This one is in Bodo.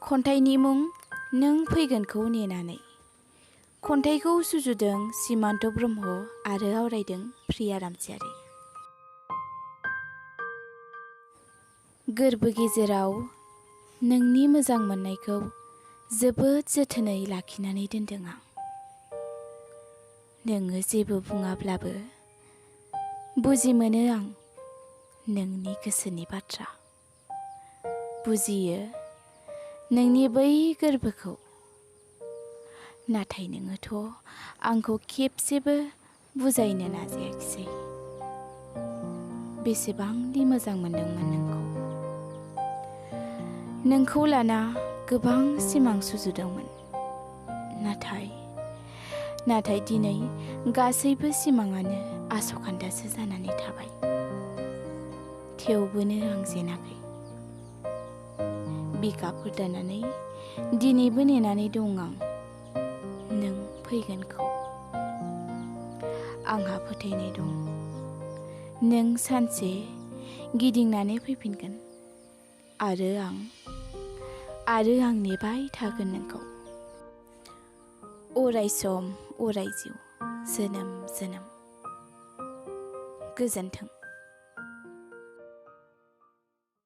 खन्थाइनि मुं नों फैगोनखौ नेनानै। खन्थाइखौ सुजुदों सिमान्त ब्रह्म आरो आवरायदों प्रिया रामचियारि। गोरबो गेजेराव नोंनि मोजां मोननायखौ जोबोद जोथोनै लाखिनानै दोनदों आं। नोङो जेबो बुङाब्लाबो बुजि मोनो आं नोंनि गोसोनि बाथ्रा। बुजियो नोंनि बै गोरबोखौ। नाथाय नोङोथ' आंखौ खेबसेबो बुजायनो नाजायाखिसै। बेसेबांदि मोजां मोनदोंमोन नोंखौ लाना गोबां सिमां सुजुदोंमोन। नाथाय दिनै गासैबो सिमाङानो आसखान्दासो जानानै थाबाय। थेवबोनो आं जेनाखै। बिखाफोर दानानै दिनैबो नेनानै दं आं नों फैगोनखौ। आंहा फोथायनाय दं नों सानसे गिदिंनानै फैफिनगोन आरो आं नेबाय थागोन नोंखौ। अराय सम अराय जिउ जोनोम जोनोम। गोजोन्थों।